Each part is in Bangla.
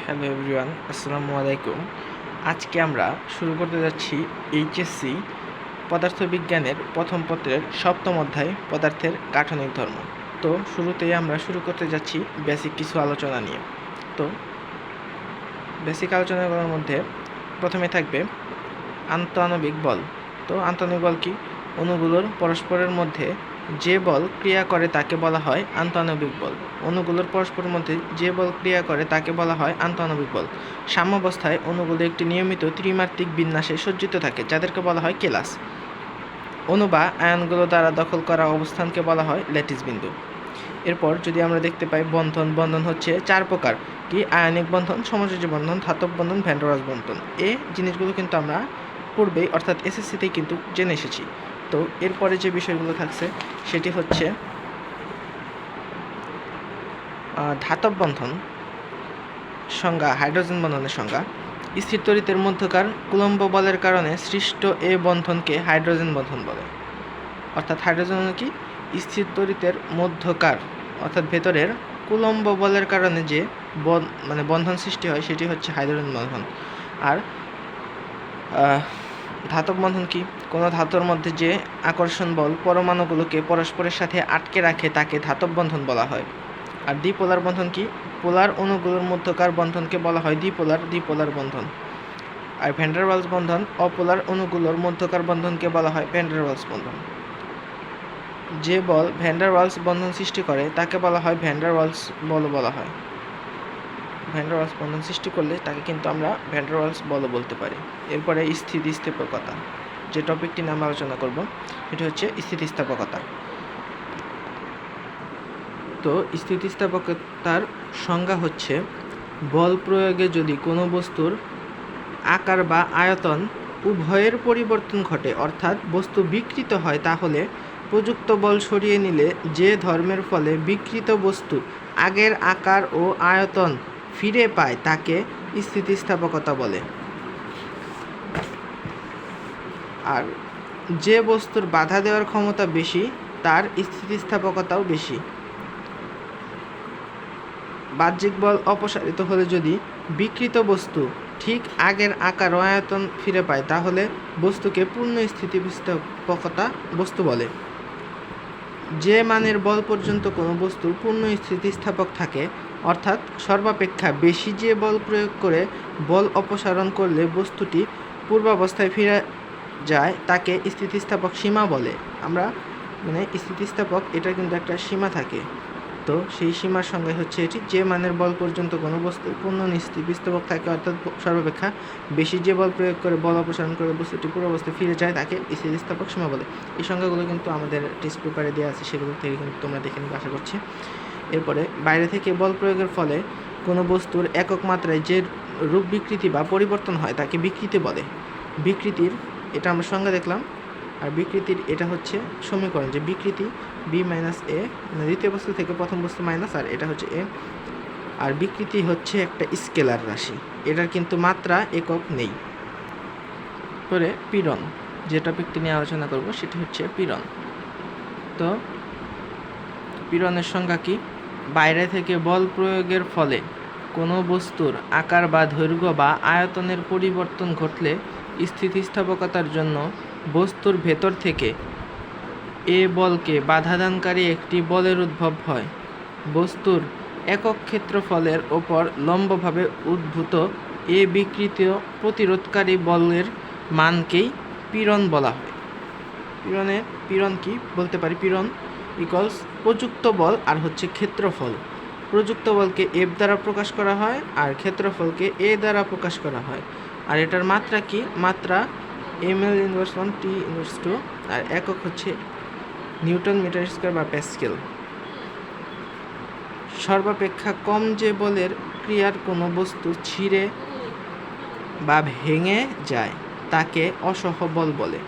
হ্যালো এভরিওয়ান, আসসালামু আলাইকুম। আজকে আমরা শুরু করতে যাচ্ছি এইচএসসি পদার্থবিজ্ঞানের প্রথম পত্রের সপ্তম অধ্যায় পদার্থের গাঠনিক ধর্ম। তো শুরুতেই আমরা শুরু করতে যাচ্ছি বেসিক কিছু আলোচনা নিয়ে। তো বেসিক আলোচনাগুলোর মধ্যে প্রথমে থাকবে আন্তঃআণবিক বল। তো আন্তঃআণবিক বল কি? অণুগুলোর পরস্পরের মধ্যে যে বল ক্রিয়া করে তাকে বলা হয় আন্তঃআণবিক বল। অণুগুলোর পরস্পরের মধ্যে যে বল ক্রিয়া করে তাকে বলা হয় আন্তঃআণবিক বল। সাম্যাবস্থায় অণুগুলো একটি নিয়মিত ত্রিমাত্রিক বিন্যাসে সজ্জিত থাকে, যাদেরকে বলা হয় কেলাস। অণু বা আয়নগুলো দ্বারা দখল করা অবস্থানকে বলা হয় ল্যাটিস বিন্দু। এরপর যদি আমরা দেখতে পাই বন্ধন হচ্ছে চার প্রকার। কি? আয়নিক বন্ধন, সমযোজী বন্ধন, ধাতব বন্ধন, ভ্যান ডের ওয়ালস বন্ধন। এই জিনিসগুলো কিন্তু আমরা পূর্বেই অর্থাৎ এসএসসিতেই কিন্তু জেনে এসেছি। তো এরপরে যে বিষয়গুলো থাকছে সেটি হচ্ছে ধাতব বন্ধন সংজ্ঞা, হাইড্রোজেন বন্ধনের সংজ্ঞা। স্থির তড়িতের মধ্যকার কুলম্ব বলের কারণে সৃষ্ট এ বন্ধনকে হাইড্রোজেন বন্ধন বলে। অর্থাৎ হাইড্রোজেন কি? স্থির তড়িতের মধ্যকার অর্থাৎ ভেতরের কুলম্ব বলের কারণে যে বন্ধন সৃষ্টি হয় সেটি হচ্ছে হাইড্রোজেন বন্ধন। আর ধাতব বন্ধন কি? কোনো ধাতুর মধ্যে যে আকর্ষণ বল পরমাণুগুলোকে পরস্পরের সাথে আটকে রাখে তাকে ধাতব বন্ধন বলা হয়। আর দ্বিপোলার বন্ধন কি? পোলার অণুগুলোর মধ্যকার বন্ধনকে বলা হয় দ্বিপোলার বন্ধন। আর ভ্যান ডের ওয়ালস বন্ধন অপোলার অণুগুলোর মধ্যকার বন্ধনকে বলা হয় ভ্যান ডের ওয়ালস বন্ধন। যে বল ভ্যান ডের ওয়ালস বন্ধন সৃষ্টি করে তাকে বলা হয় ভ্যান ডের ওয়ালস বল বলা হয়। ভ্যান ডের ওয়ালস বন্ধন সৃষ্টি করলে তাকে কিন্তু আমরা ভ্যান ডের ওয়ালস বল বলতে পারি। এরপরে স্থিতিস্থাপকতা, যে টপিকটি নিয়ে আমরা আলোচনা করব সেটি হচ্ছে স্থিতিস্থাপকতা। তো স্থিতিস্থাপকতার সংজ্ঞা হচ্ছে বল প্রয়োগে যদি কোনো বস্তুর আকার বা আয়তন উভয়ের পরিবর্তন ঘটে, অর্থাৎ বস্তু বিকৃত হয়, তাহলে প্রযুক্ত বল সরিয়ে নিলে যে ধর্মের ফলে বিকৃত বস্তু আগের আকার ও আয়তন ফিরে পায় তাকে স্থিতিস্থাপকতা বলে। আর যে বস্তুর বাধা দেওয়ার ক্ষমতা বেশি তার স্থিতিস্থাপকতাও বেশি। বাহ্যিক বল অপসারিত হলে যদি বিকৃত বস্তু ঠিক আগের আকার ও আয়তন ফিরে পায় তাহলে বস্তুকে পূর্ণ স্থিতিস্থাপকতা বস্তু বলে। যে মানের বল পর্যন্ত কোনো বস্তু পূর্ণ স্থিতিস্থাপক থাকে, অর্থাৎ সর্বাপেক্ষা বেশি যে বল প্রয়োগ করে বল অপসারণ করলে বস্তুটি পূর্বাবস্থায় ফিরে যায় তাকে স্থিতিস্থাপক সীমা বলে। আমরা স্থিতিস্থাপক এটা কিন্তু একটা সীমা থাকে। তো সেই সীমার সংজ্ঞা হচ্ছে এটি, যে মানের বল পর্যন্ত কোনো বস্তু পূর্ণ স্থিতিস্থাপক থাকে, অর্থাৎ সর্বাপেক্ষা বেশি যে বল প্রয়োগ করে বল অপসারণ করে বস্তুটি পূর্বাবস্থায় ফিরে যায় তাকে স্থিতিস্থাপক সীমা বলে। এই সংজ্ঞাগুলো কিন্তু আমাদের টেক্সট পেপারে দেওয়া আছে, সেগুলো থেকে কিন্তু তোমরা দেখে নিবে আশা করছি। এরপরে বাইরে থেকে বল প্রয়োগের ফলে কোনো বস্তুর একক মাত্রায় যে রূপ বিকৃতি বা পরিবর্তন হয় তাকে বিকৃতি বলে। বিকৃতির এটা আমরা সংজ্ঞা দেখলাম। আর বিকৃতির এটা হচ্ছে সমীকরণ, যে বিকৃতি বি মাইনাস এ, দ্বিতীয় বস্তু থেকে প্রথম বস্তু মাইনাস, আর এটা হচ্ছে এ। আর বিকৃতি হচ্ছে একটা স্কেলার রাশি, এটার কিন্তু মাত্রা একক নেই। পরে পীড়ন, যে টপিকটি নিয়ে আলোচনা করব সেটি হচ্ছে পীড়ন। তো পীড়নের সংজ্ঞা কি? বাইরে থেকে বল প্রয়োগের ফলে কোনো বস্তুর আকার বা দৈর্ঘ্য বা আয়তনের পরিবর্তন ঘটলে স্থিতিস্থাপকতার জন্য বস্তুর ভেতর থেকে এ বলকে বাধাদানকারী একটি বলের উদ্ভব হয়। বস্তুর একক ক্ষেত্রফলের ওপর লম্বভাবে উদ্ভূত এ বিকৃত প্রতিরোধকারী বলের মানকেই পীড়ন বলা হয়। পীড়ন কি বলতে পারি? পীড়ন ইকুয়ালস প্রযুক্ত বল আর হচ্ছে ক্ষেত্রফল। প্রযুক্ত বলকে এফ দ্বারা প্রকাশ করা হয় আর ক্ষেত্রফলকে এ দ্বারা প্রকাশ করা হয়। আর এটার মাত্রা কি? মাত্রা ml ইনভার্স 1 t ইনভার্স 2, আর একক হচ্ছে নিউটন মিটার স্কয়ার বা প্যাসকেল। সর্বাপেক্ষা কম যে বলের ক্রিয়ার কোনো বস্তু ছিঁড়ে বা ভেঙে যায় তাকে অসহ বল বলে।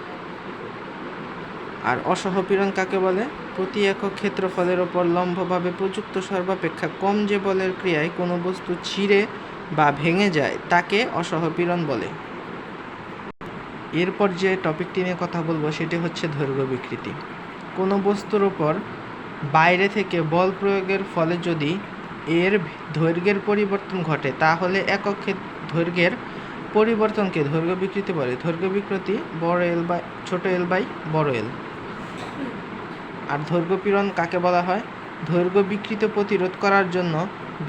আর অসহ পীড়ন কাকে বলে? প্রতি একক ক্ষেত্রফলের ওপর লম্বভাবে প্রযুক্ত সর্বাপেক্ষা কম যে বলের ক্রিয়ায় কোনো বস্তু ছিঁড়ে বা ভেঙে যায় তাকে অসহ পীড়ন বলে। এরপর যে টপিকটি নিয়ে কথা বলবো সেটি হচ্ছে দৈর্ঘ্য বিকৃতি। কোনো বস্তুর ওপর বাইরে থেকে বল প্রয়োগের ফলে যদি এর দৈর্ঘ্যের পরিবর্তন ঘটে তাহলে একক দৈর্ঘ্যের পরিবর্তনকে দৈর্ঘ্য বিকৃতি বলে। দৈর্ঘ্য বিকৃতি বড় এল বাই ছোট এল বাই বড় এল। আর দৈর্ঘ্য পীড়ন কাকে বলা হয়? দৈর্ঘ্য বিকৃতি প্রতিরোধ করার জন্য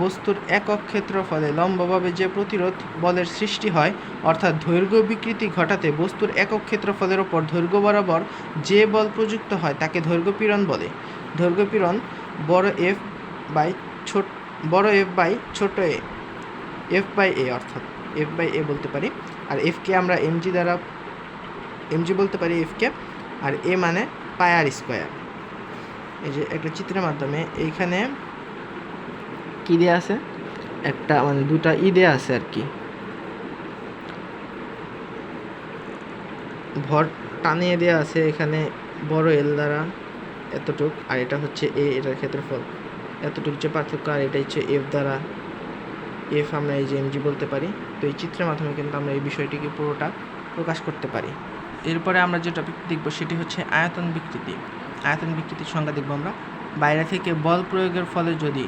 বস্তুর একক ক্ষেত্রফলে লম্বভাবে যে প্রতিরোধ বলের সৃষ্টি হয়, অর্থাৎ দৈর্ঘ্য বিকৃতি ঘটাতে বস্তুর একক ক্ষেত্রফলের ওপর দৈর্ঘ্য বরাবর যে বল প্রযুক্ত হয় তাকে দৈর্ঘ্য পীড়ন বলে। দৈর্ঘ্য পীড়ন বড় এফ বাই ছোট এফ বাই এ, অর্থাৎ এফ বাই এ বলতে পারি। আর এফকে আমরা এমজি বলতে পারি এফকে। আর এ মানে পাই আর স্কোয়ার। এই যে একটা চিত্রের মাধ্যমে এইখানে কি দেয়া আছে, একটা মানে দুটা দেয়া আছে আর কি, ভর টানিয়ে দেওয়া আছে এখানে বড় এল দ্বারা এতটুক, আর এটা হচ্ছে এ, এটার ক্ষেত্রফল এতটুক যে পার্থক্য, আর এটা হচ্ছে এফ দ্বারা এফ আমরা এই যে এমজি বলতে পারি। তো এই চিত্রের মাধ্যমে কিন্তু আমরা এই বিষয়টিকে পুরোটা প্রকাশ করতে পারি। এরপরে আমরা যে টপিক দেখব সেটি হচ্ছে আয়তন বিকৃতি। আয়তন বিকৃতির সংজ্ঞা দেখব আমরা। বাইরে থেকে বল প্রয়োগের ফলে যদি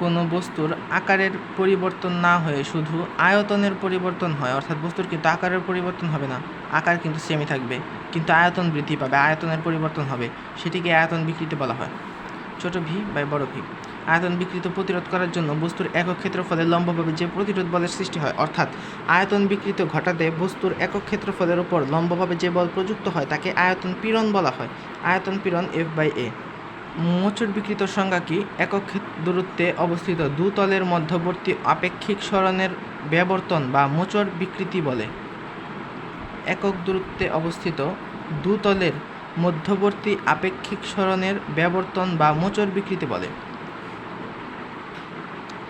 কোনো বস্তুর আকারের পরিবর্তন না হয়ে শুধু আয়তনের পরিবর্তন হয়, অর্থাৎ বস্তুর কিন্তু আকারের পরিবর্তন হবে না, আকার কিন্তু সেমই থাকবে, কিন্তু আয়তন বৃদ্ধি পাবে, আয়তনের পরিবর্তন হবে, সেটিকে আয়তন বিকৃতি বলা হয়। ছোট ভি বাই বড় ভি। আয়তন বিকৃতি প্রতিরোধ করার জন্য বস্তুর একক ক্ষেত্রফলের লম্বভাবে যে প্রতিরোধ বলের সৃষ্টি হয়, অর্থাৎ আয়তন বিকৃতি ঘটাতে বস্তুর একক ক্ষেত্রফলের উপর লম্বভাবে যে বল প্রযুক্ত হয় তাকে আয়তন পীড়ন বলা হয়। আয়তন পীড়ন এফ বাই এ। মোচড় বিকৃত সংজ্ঞা কি? একক দূরত্বে অবস্থিত দুতলের মধ্যবর্তী আপেক্ষিক সরণের ব্যাবর্তন বা মোচড় বিকৃতি বলে। একক দূরত্বে অবস্থিত দুতলের মধ্যবর্তী আপেক্ষিক সরণের ব্যাবর্তন বা মোচড় বিকৃতি বলে।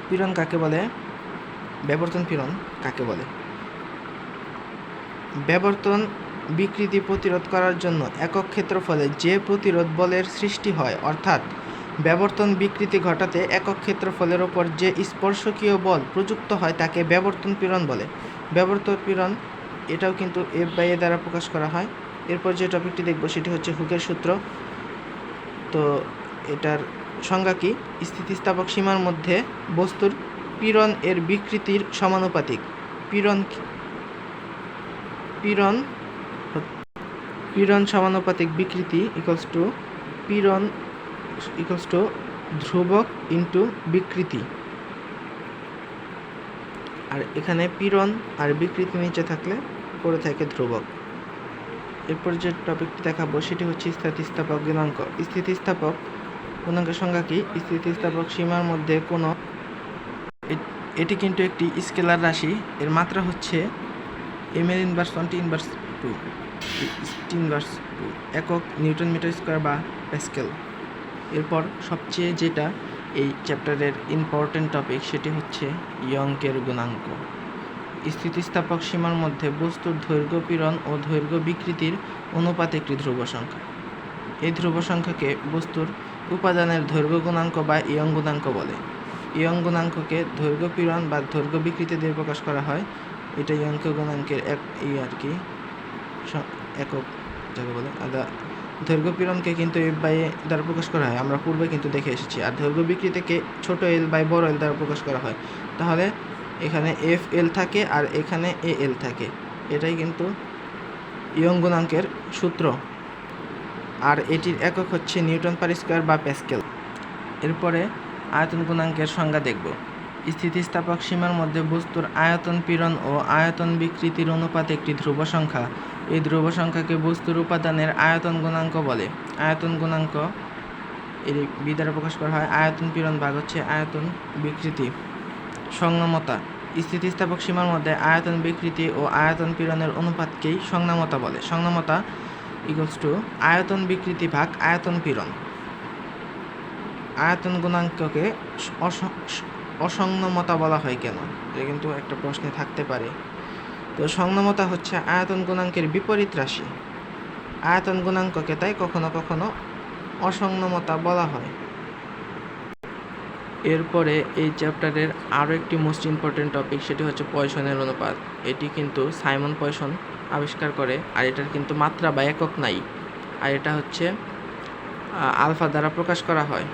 পীড়ন কাকে বলে? ব্যাবর্তন পীড়ন কাকে বলে? ব্যাবর্তন বিকৃতি প্রতিরোধ করার জন্য একক ক্ষেত্রফলে যে প্রতিরোধ বলের সৃষ্টি হয়, অর্থাৎ ব্যাবর্তন বিকৃতি ঘটাতে একক ক্ষেত্রফলের ওপর যে স্পর্শকীয় বল প্রযুক্ত হয় তাকে ব্যাবর্তন পীড়ন বলে। ব্যাবর্তন পীড়ন এটাও কিন্তু এফ বাই এ দ্বারা প্রকাশ করা হয়। এরপর যে টপিকটি দেখব সেটি হচ্ছে হুকের সূত্র। তো এটার সংজ্ঞা কি? স্থিতিস্থাপক সীমার মধ্যে বস্তুর পীড়ন এর বিকৃতির সমানুপাতিক। পীড়ন সমানুপাতিক বিকৃতি পীড়ন ধ্রুবক ইন্টু বিকৃতি। আর এখানে পীড়ন আর বিকৃতি নিচে থাকলে পড়ে থাকে ধ্রুবক। এরপর যে টপিকটি দেখাবো সেটি হচ্ছে স্থিতিস্থাপক গুণাঙ্ক। স্থিতিস্থাপক গুণাঙ্কের সংজ্ঞা কি? স্থিতিস্থাপক সীমার মধ্যে কোনো এটি কিন্তু একটি স্কেলার রাশি, এর মাত্রা হচ্ছে ml ইনভার্স 1 ইনভার্স 2 ইনভার্স 2 একক নিউটন মিটার স্কোয়ার বা প্যাসকেল। এরপর সবচেয়ে যেটা এই চ্যাপ্টারের ইম্পর্টেন্ট টপিক সেটি হচ্ছে ইয়ংকের গুণাঙ্ক। স্থিতিস্থাপক সীমার মধ্যে বস্তুর দৈর্ঘ্য পীড়ন ও দৈর্ঘ্য বিকৃতির অনুপাত একটি ধ্রুব সংখ্যা। এই ধ্রুব সংখ্যাকে বস্তুর উপাদানের দৈর্ঘ্য গুণাঙ্ক বা ইয়ং গুণাঙ্ক বলে। ইয়ং গুণাঙ্ককে দৈর্ঘ্য পীড়ন বা দৈর্ঘ্য বিকৃতি দিয়ে প্রকাশ করা হয়। এটা ইয়ংক গুণাঙ্কের আর কি একক যাকে বলে। দৈর্ঘ্য পীড়নকে কিন্তু এফ বাই এ দ্বারা প্রকাশ করা হয়, আমরা পূর্বে কিন্তু দেখে এসেছি। আর দৈর্ঘ্য বিকৃতিকে ছোট এল বাই বড় এল দ্বারা প্রকাশ করা হয়। তাহলে এখানে এফ এল থাকে আর এখানে এ এল থাকে, এটাই কিন্তু ইয়ং গুণাঙ্কের সূত্র। আর এটির একক হচ্ছে নিউটন পার স্কোয়ার বা প্যাসকেল। এরপরে আয়তন গুণাঙ্কের সংজ্ঞা দেখব। স্থিতিস্থাপক সীমার মধ্যে বস্তুর আয়তন পীড়ন ও আয়তন বিকৃতির অনুপাত একটি ধ্রুব সংখ্যা। এই ধ্রুব সংখ্যাকে বস্তুর উপাদানের আয়তন গুণাঙ্ক বলে। আয়তন গুণাঙ্ক এর বি দ্বারা প্রকাশ করা হয়। আয়তন পীড়ন ভাগ হচ্ছে আয়তন বিকৃতি। সংনামতা। স্থিতিস্থাপক সীমার মধ্যে আয়তন বিকৃতি ও আয়তন পীড়নের অনুপাতকেই সংনামতা বলে। সংনামতা ইকুয়ালস টু আয়তন বিকৃতি ভাগ আয়তন পীড়ন। আয়তন গুণাঙ্ককে অসংনমতা বলা হয় কেন? এটা কিন্তু একটা প্রশ্নে থাকতে পারে। তো সংনমতা হচ্ছে আয়তন গুণাঙ্কের বিপরীত রাশি। আয়তন গুণাঙ্ককে তাই কখনো কখনো অসংনমতা বলা হয়। এরপরে এই চ্যাপ্টারের আরও একটি মোস্ট ইম্পর্টেন্ট টপিক সেটি হচ্ছে পয়সনের অনুপাত। এটি কিন্তু সাইমন পয়সন আবিষ্কার করে, আর এটার কিন্তু মাত্রা বা একক নাই, আর এটা হচ্ছে আলফা দ্বারা প্রকাশ করা হয়।